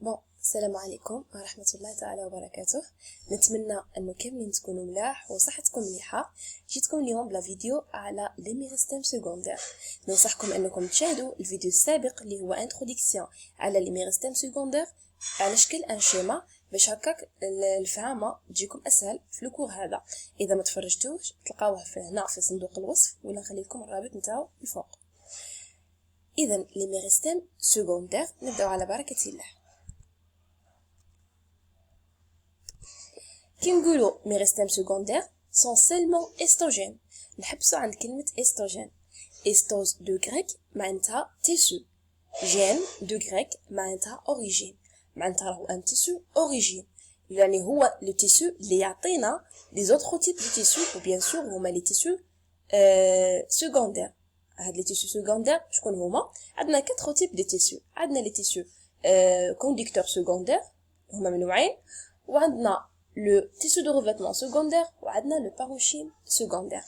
بون السلام عليكم ورحمة الله تعالى وبركاته. نتمنى انه كاملين تكونوا ملاح وصحتكم مليحة. جيتكم اليوم بلا فيديو على لي ميغستيم سيكوندير. ننصحكم انكم تشاهدوا الفيديو السابق اللي هو انتروديكسيون على لي ميغستيم سيكوندير على شكل انشيما باش هكاك الفهامة تجيكم اسهل في الكور هذا. اذا ما تفرجتوش تلقاوه هنا في صندوق الوصف ولا نخلي لكم الرابط نتاعو الفوق. اذا لي ميغستيم سيكوندير نبداو على بركة الله. كي نقولوا ميغستيم سيكوندير سون سيلمون استروجين. نحبسوا عند كلمة استروجين. استوز دو غريك معناتها تيسو، جين دو غريك معناتها اوريجين، معناتها راهو ان تيسو اوريجين، يعني هو لو تيسو اللي يعطينا لي زوتر تيب دو تيسو وبيان سور هما لي تيسو سيكوندير. هاد لي تيسو سيكوندير شكون هما؟ عندنا 4 تيب دو تيسو. عندنا لي تيسو كوندكتور سيكوندير هما من نوعين، وعندنا le tissu de revêtement secondaire وعندنا le parenchyme secondaire.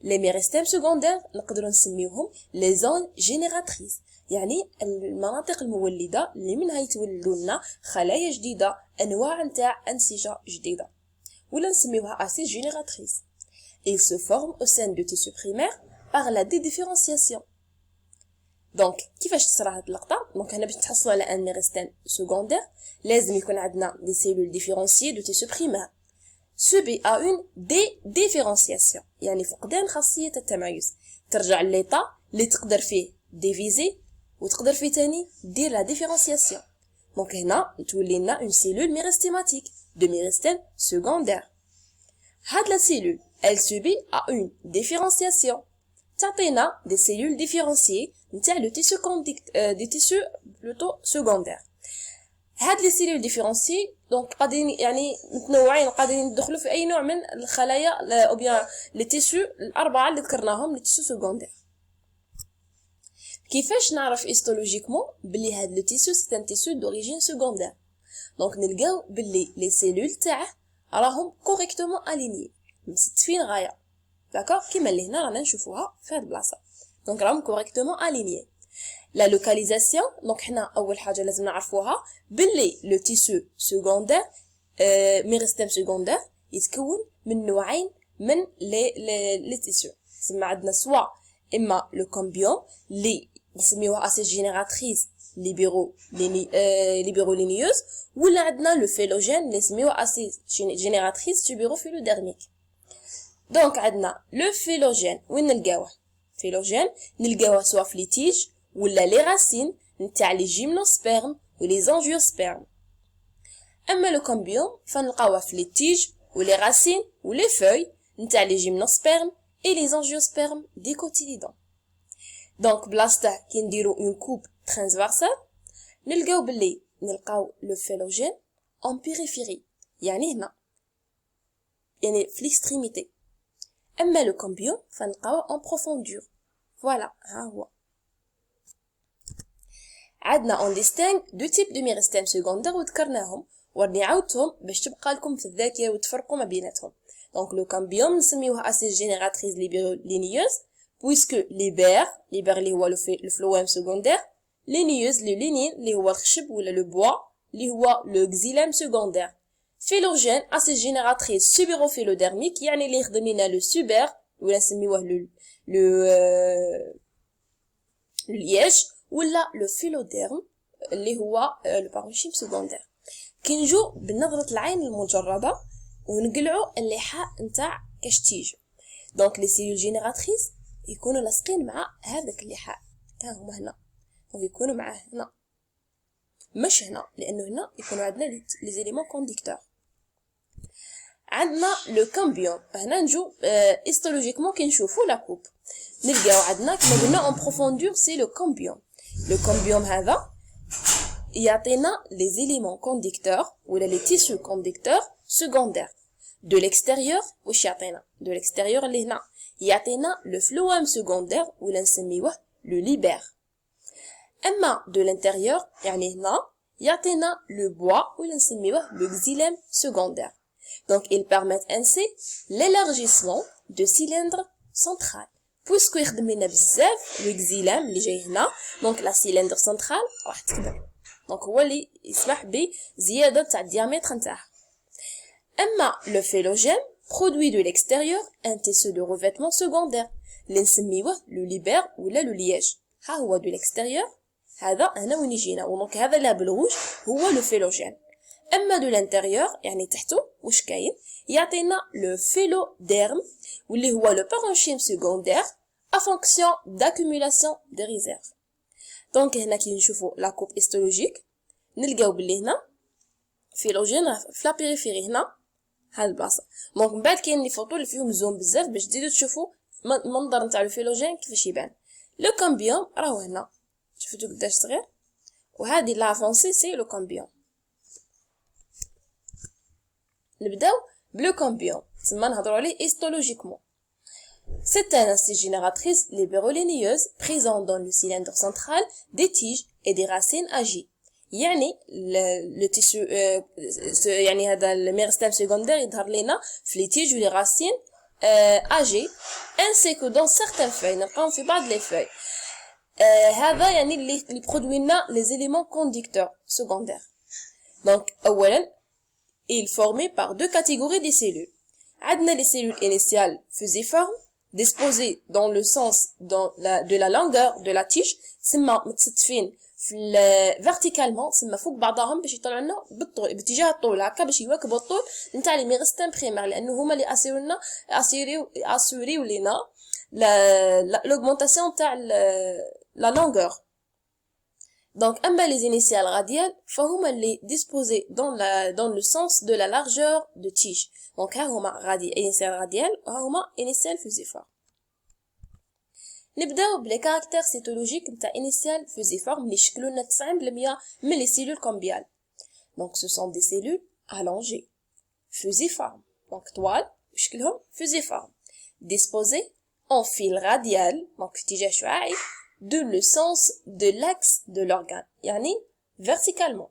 les méristèmes secondaires نقدروا نسميوهم les zones génératrices، يعني المناطق المولدة اللي منها يتولدوا لنا خلايا جديدة، انواع نتاع انسجة جديدة، ولا نسميوها acides génératrices. ils se forment au sein du tissu primaire par la dédifférenciation. دونك كيفاش تصرى هاد اللقطه؟ دونك هنا باش نتحصلوا على ان ميغستيم سيكوندير لازم يكون عندنا دي سيلول ديفيرونسيي دو تيسو بريمير سوبي ا اون دي ديفيرونسياسيون، يعني فقدان خاصيه التمايز، ترجع لليطا اللي تقدر فيه ديفيزي وتقدر فيه تاني دير لا ديفيرونسياسيون. دونك هنا تولي لنا اون سيلول ميغستيماتيك دو ميغستيم سيكوندير. هاد لا سيلول elle subit à une différenciation تعطينا دي سيلول ديفيرونسيي نتاع لو تيسو دي تيسو بلوتو سيكوندير. هاد لي سيلول ديفيرونسيي دونك قادرين يعني متنوعين، قادرين يدخلوا في اي نوع من الخلايا او بيان لي تيسو الاربعه اللي ذكرناهم لي تيسو سيكوندير. كيفاش نعرف هيستولوجيكمون بلي هاد لو تيسو سي ان تيسو دوريجين سيكوندير؟ دونك نلقاو بلي لي سيلول تاعه راهم كوريكتومون الينيي مستفين غايه، داكور كيما اللي هنا رانا نشوفوها في هاد البلاصه. دونك راهم كوريكتومون الينيي. لا لوكاليزاسيون دونك حنا اول حاجه لازم نعرفوها بلي لو تيسو سيكوندير ميغستيم سيكوندير يتكون من نوعين من لي تيسو. سما عندنا سوا اما لو كومبيوم اللي نسميوها اسيد جينيراتريس ليبيرو لينيوز، ولا عندنا لو فيلوجين اللي نسميوها اسيد جينيراتريس تيبيرو فيلوديرميك. دونك عندنا لو فيلوجين وين نلقاوه؟ فيلوجين نلقاوه سوا في لي تيج ولا لي راسين نتاع لي جيمنوسبيرم ولي زانجيوسبيرم. اما لو كومبيوم فنلقاوه في لي تيج ولي راسين ولي فوي نتاع لي جيمنوسبيرم اي لي زانجيوسبيرم ديكوتيليدون. دونك بلاصته كي نديرو اون كوب ترانسفيرسال نلقاو بلي نلقاو لو فيلوجين اون بيريفيري، يعني هنا يعني في ليكستريميتي. اما لو كومبيوم فنلقاوه اون بروفوندور. فوالا ها هو. عندنا اون ديستينغ دو تيب دو ميغستيم سيكوندير وذكرناهم وراني عاودتهم باش تبقى لكم في الذاكره وتفرقوا ما بيناتهم. دونك لو كومبيوم نسميوها اسيد جينيراتريس لينيوز بويسكو ليبر اللي هو لو فلويم سيكوندير، لينيوز لو لينين اللي هو الخشب ولا لو بوا اللي هو لو اكزيلام سيكوندير. فيلوجين اسيد جينيراتريس سوبيروفيلوديرميك، يعني اللي يخدم لنا لو سوبر ولا نسميوه لو لياج ولا لو فيلوديرم اللي هو لو بارونشيم سيكوندير. كي نجو بنظره العين المجرده ونقلعوا اللحاء نتاع كشتيج، دونك لي سيلول جينيراتريس يكونوا لاصقين مع هذاك اللحاء، ها هما هنا ويكونوا معاه هنا، مش هنا لانه هنا يكونوا عندنا لي زيليمون كونديكتور. عندنا لو كامبيوم، هنا نجو هيستولوجيكمون كي نشوفوا لا كوب نلقاو عندنا كما قلنا اون بروفوندور سي لو كامبيوم. لو كامبيوم هذا يعطينا لي زيليمون كونديكتور ولا لي تيسو كونديكتور سيكوندير. دو ليكستيريور واش يعطينا؟ دو ليكستيريور اللي هنا يعطينا لو فلوام سيكوندير ولا نسميوه لو ليبر. اما دو لانتيريور يعني هنا يعطينا لو بوا ولا نسميوه لو اكزيلام سيكوندير. Donc, ils permettent ainsi l'élargissement de cylindre central. Puisque يخدم لنا بزاف لو اكزيلام اللي جاي هنا، دونك لا سيلندر سنترال راح تكبر. دونك هو اللي يسمح بزياده تاع الديامتر نتاعها. اما لو فيلوجين produit de l'extérieur un tissu de revêtement secondaire اللي نسميوه لو ليبر ولا لو لياج. ها هو دو l'extérieur، هذا هنا وين يجينا، دونك هذا اللي بالغوج هو لو فيلوجين. اما دو l'intérieur يعني تحته واش كاين، يعطينا لو فيلوديرم واللي هو لو parenchyme secondaire à fonction d'accumulation des réserves. دونك هنا كي نشوفوا لا كوب هيستولوجيك نلقاو بلي هنا فيلوجين في لا بيريفيري هنا هاد البلاصه. دونك من بعد كاين لي فوطو اللي فيهم زوم بزاف باش تزيدوا تشوفوا المنظر نتاع الفيلوجين كيفاش يبان. لو كامبيوم راهو هنا، شفتوا قداش صغير، وهذه لافونسي سي لو كامبيوم. نبداو بلو كامبيوم، تما نهضروا عليه هيستولوجيكمون. C'est un insecte génératrice libérolineuse présent dans le cylindre central des tiges et des racines agies. يعني le tissu يعني هذا الميرستème secondaire يظهر لنا في les tiges ou les racines âgées ainsi que dans certaines feuilles. نلقاهم في بعض les feuilles. هذا يعني اللي produit لنا les éléments conducteurs secondaires. Donc أولا il est formé par deux catégories de cellules. عندنا les cellules initiales fusiformes disposées dans le sens de la longueur de la tige، تسمى متستفين verticalement، تسمى فوق بعضهم باش يطلعوا لنا بالطول باتجاه الطول هكا باش يواكبوا الطول نتاع لي ميغستان بريمير، لانه هما اللي اسيوريو لينا l'augmentation تاع la longueur. Donc اما les initiales radiales فهما اللي disposés dans le sens de la largeur de tige. Donc ها هما initiales radiales وها هما initiales fusiformes. نبداو بلي كاركتير سيتولوجيك نتاع initial fusiforme اللي يشكلوا لنا 90% من les cellules cambiales. Donc ce sont des cellules allongées fusiformes، donc toile وشكلهم fusiforme disposées en fil radial، donc اتجاه شعاعي de le sens de l'axe de l'organe، يعني verticalement.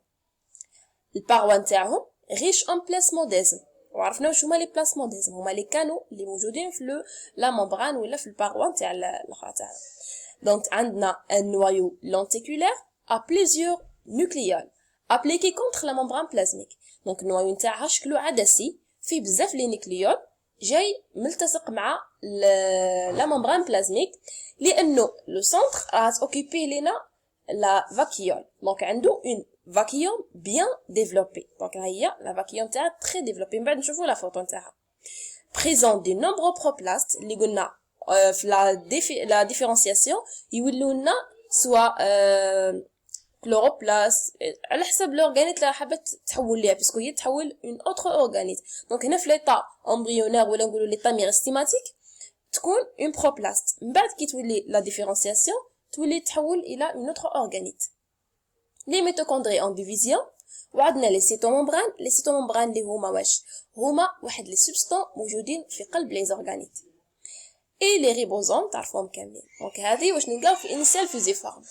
الباروا نتاعهم riche en plasmodesme، وعرفنا واش هما لي بلاسموديزم، هما لي كانو اللي موجودين في لا ممبران ولا في الباروا نتاع الاخرى تاعنا. دونك عندنا un noyau lenticulaire à plusieurs nucléoles appliqués contre la membrane plasmique. دونك النوايو نتاعها شكله عدسي فيه بزاف لي نيكليول جاي ملتصق مع لا ممبران بلازميك، لانه لو سونتر راه اوكيبي لينا لا فاكيول. دونك عنده اون vacuole bien développée. Donc هي la vacuole تاعها très développée. من بعد نشوفوا لا فوتو نتاعها. Présent de nombreux proplastes اللي قلنا في la différenciation يولوا لنا سواء كلوروبلاست على حسب الاورغانيت اللي حابه تحول ليها، باسكو هي تحول اون اوتر اورغانيت. دونك هنا في ليطا امبريونير ولا نقولوا ليطا ميغستيماتيك تكون اون بروبلاست، من بعد كي تولي لا ديفيرونسياسيون تولي تحول الى اون اوتر اورغانيت. les mitochondries en division، وعندنا لي سيتوممبران. لي سيتوممبران اللي هما واش هما واحد لي سبستان موجودين في قلب لي زورغانيت. اي لي ريبوزوم تعرفوهم كاملين. دونك هذه واش نلقاو في انيسيال فيزيفورم.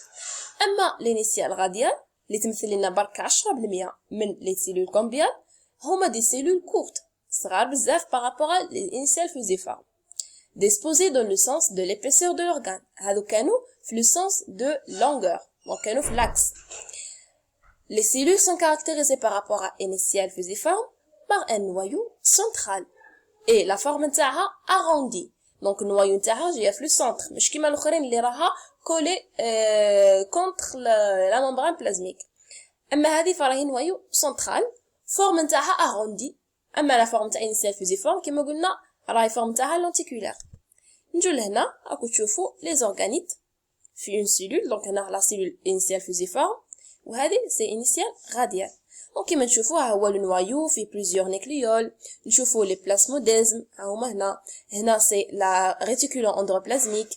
اما لينيسيال غاديال اللي تمثل لنا برك 10% من لي سيلول كومبيال هما دي سيلول كورت صغار بزاف بارابور للانيسيال فيزيفورم disposés dans le sens de l'épaisseur de l'organe. هادو كانوا في le sens de longueur، donc كانوا في l'axe. Les cellules sont caractérisées par rapport à initial fusiforme par un noyau central et la forme نتاعها arrondie. Donc النوايو نتاعها جايه في السنتر مش كيما الاخرين اللي راها كولي contre la membrane plasmique. اما هذه فراهي نوايو سنترال فورم نتاعها arrondie. اما لا فورم تاع initial fusiforme كيما قلنا راهي فورم نتاعها lenticulaire. نجو لهنا راكو تشوفوا لي زورغانيت في une cellule. donc هنا لا cellule initial fusiforme وهذه سي انيسيال غاديال. وكيما نشوفوها هو النوايو في بليزيور نيكليول. نشوفوا لي بلاسموديزم هما هنا سي لا ريتيكولون اندروبلازميك.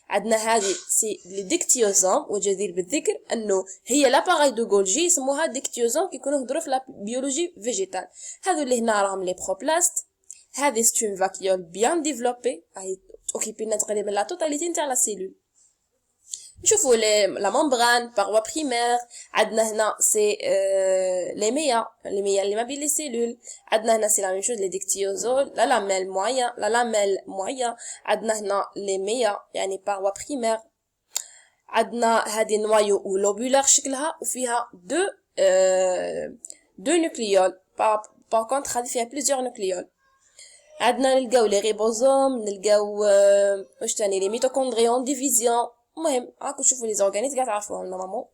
عندنا هذه سي لي ديكتيوزوم، وجدير بالذكر انه هي لاباراي دو غولجي يسموها ديكتيوزوم كي يكونوا يهضروا في لا بيولوجي فيجيتال. هذو اللي هنا راهم لي بروبلاست. هذه سي اون فاكيول بيان ديفلوبي راهي اوكيبي لنا تقريبا لا توتاليتي نتاع لا سيلول. نشوفوا لا ممبران باروا بريمير. عندنا هنا سي لي ميا اللي ما بين لي سيلول. عندنا هنا سي لا ميم شوز لي ديكتيوزول لا لاميل مويان. عندنا هنا لي ميا يعني باروا بريمير. عندنا هذه نوايو لوبولار شكلها وفيها دو دو نوكليول. باغ كونطخ هذه فيها بليزيور نوكليول. عندنا نلقاو لي ريبوزوم، نلقاو واش تاني لي ميتوكوندريون ديفيزيون. المهم راكم تشوفوا لي زورغانيز كاع تعرفوهم نورمالمون.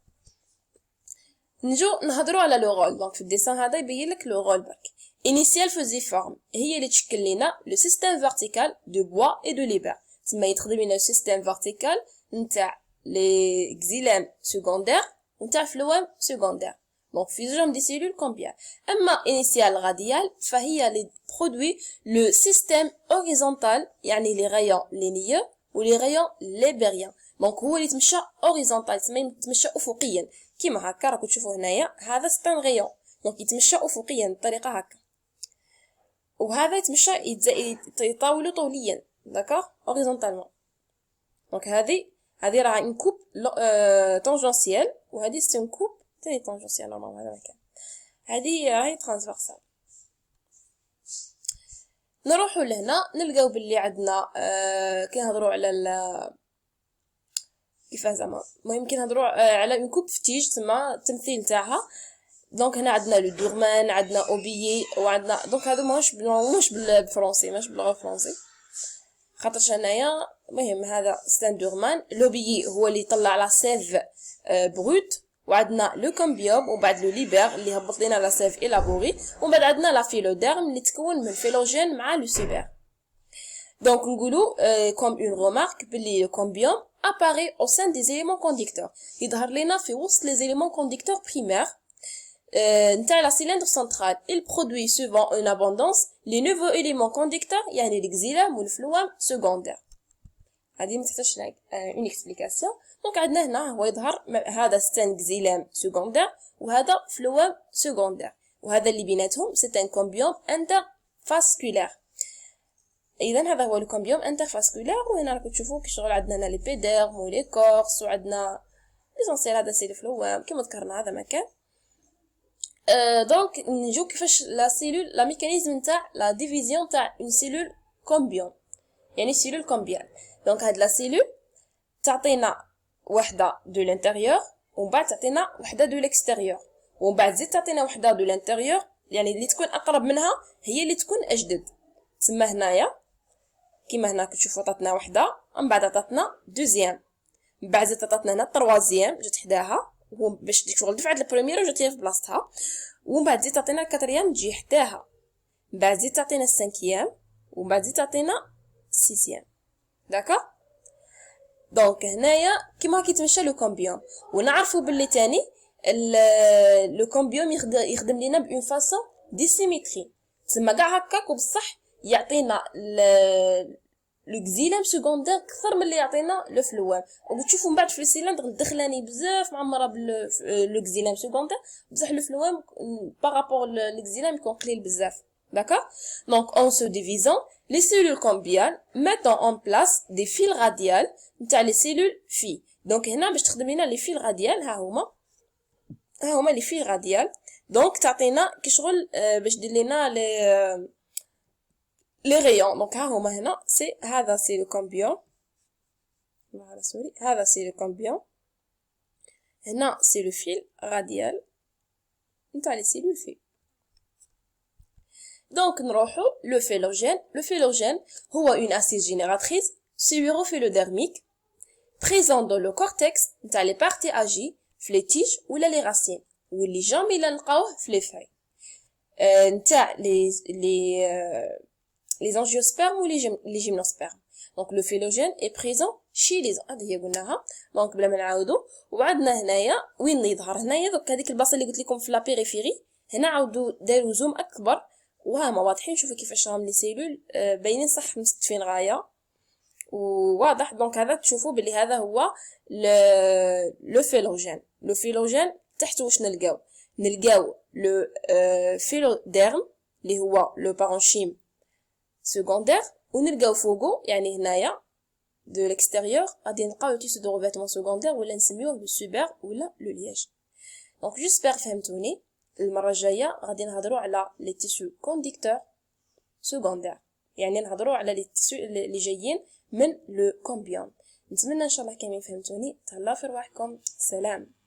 نجو نهضروا على لو رول. دونك في الديسان هذا يبين لك لو رول برك. انيسيال فوزيفورم هي اللي تشكل لنا لو سيستيم فيرتيكال دو بوا اي دو ليبر. تما يتخدم لنا لو سيستيم فيرتيكال نتاع لي اكزيلام سكوندير ونتاع فلوام سكوندير. دونك فيزيون دي سيلول كومبيان. اما انيسيال غاديال فهي اللي برودوي لو سيستيم اوريزونتال، يعني لي غايون لينيو ولي غايون ليبريان. دونك هو اللي تمشى اوريزونتال، تسمى يتمشى افقيا كيما هكا راكم تشوفوا هنايا. هذا ستان غيون دونك يتمشى افقيا بطريقه هكا، وهذا يتمشى يطاولوا طوليا داكوغ اوريزونتالمون. دونك هذه راها ان كوب طونجونسيال، وهذه سي ان كوب تاني طونجونسيال نورمالمون. هذا مكان هذه راهي ترانسفيرسال. نروحوا لهنا نلقاو باللي عندنا كي نهضروا على كيفاه زعما، المهم كي نهضروا على اون كوب فتيج تما التمثيل تاعها. دونك هنا عندنا لو دورمان، عندنا اوبيي، وعندنا دونك هادو ماهوش بالفرنسي، ماهوش باللغه الفرنسي خاطرش هنايا. المهم هذا ستان دورمان. لوبيي هو اللي يطلع لا سيف بروت، وعندنا لو كومبيوم، وبعد لو ليبر اللي هبط لنا لا سيف إلابوري، ومن بعد عندنا لا فيلوديرم اللي تكون من فيلوجين مع لو سيبر. دونك نقولوا كوم اون رومارك بلي لو كومبيوم apparaît au sein des éléments conducteurs. يظهر لنا في وسط les éléments conducteurs primaires نتاع la cylindre centrale. Il produit souvent une abondance les nouveaux éléments conducteurs يعني الإكزيلام والفلوام secondaire. هذه متحتاجش une explication. دونك عندنا هنا هو يظهر هذا ستان إكزيلام secondaire وهذا فلوام secondaire، وهذا اللي بيناتهم c'est un cambium intervasculaire. اذا هذا هو الكومبيوم انترفاسكولار. وهنا راكم تشوفوا كي شغل عندنا لي بيديرم ولي كورس، وعندنا ليسونسيال هذا سي الفلوام كيما ذكرنا هذا مكان. دونك نجيو كيفاش لا سيلول لا ميكانيزم نتاع لا ديفيزيون تاع اون سيلول كومبيوم، يعني سيلول كومبيان. دونك هاد لا سيلول تعطينا وحده دو لانتيريور، ومن بعد تعطينا وحده دو ليكستيريور، ومن بعد زيد تعطينا وحده دو لانتيريور، يعني اللي تكون اقرب منها هي اللي تكون اجدد. تسمى هنايا كيما هنا كتشوفوا عطاتنا وحده، من بعد عطاتنا دوزيام، من بعد زيد عطاتنا هنا طروازيام جات حداها باش شغل دفعت البريمير وجات هي في بلاصتها، ومن بعد زيد تعطينا الكاتريام تجي حداها، من بعد زيد تعطينا السانكيام، ومن بعد زيد تعطينا السيسيام. داكا دونك هنايا كيما كيتمشى لو كومبيوم. ونعرفوا باللي تاني لو كومبيوم يخدم لينا بون فاصون دي سيميتري، تسمى كاع هكاك وبصح يعطينا لوكزيلام سكوندير اكثر من اللي يعطينا لو فلوام. وتشوفوا من بعد في السيلندر الدخلاني بزاف معمره باللوكزيلام سكوندير، بصح لو فلوام بارابور لوكزيلام يكون قليل بزاف. D'accord? Donc, en se divisant, les cellules cambiales mettent en place des fils radiales نتاع les cellules filles. Donc, هنا باش تخدم لنا les fils radiales ها هما les fils radiales. Donc, تعطينا كي شغل باش دير لنا les rayons. Donc, ها هما هنا هذا c'est le cambium. Voilà, sorry. هذا c'est le cambium. هنا c'est le fil radial نتاع les cellules filles. Donc, نروحو le phylogène. Le phylogène هو une acide génératrice spirofilodérmique présent dans le cortex نتاع les parties agies في les tiges ولا les racines واللي جامي نلقاوه في les feuilles نتاع les angiospermes ou les gymnospermes. Donc le phylogène est présent chez les هذه قلناها. دونك بلا ما نعاودو. وعندنا هنايا وين يظهر هنايا دوك هذيك البلاصه اللي قلت لكم في لا بيريفيري. هنا عاودوا داروا زوم اكبر وهما واضحين. شوفوا كيفاش راهم لي سيلول باينين صح مستفين غايه وواضح. دونك هذا تشوفوا باللي هذا هو لو فيلوجين. لو فيلوجين تحت واش نلقاو لو فيلوديرم اللي هو لو بارونشيم سكوندير، ونلقاو فوقو يعني هنايا دو ليكستيريور غادي نلقاو تيسو دو ريفيتمون سكوندير ولا نسميوه لو سوبر ولا لو لياج. دونك جيسبر فهمتوني. المره الجايه غادي نهضروا على لي تيسو كونديكتور سكوندير، يعني نهضروا على لي تيسو اللي جايين من لو كومبيوم. نتمنى ان شاء الله كاملين فهمتوني. تهلاو في رواحكم. سلام.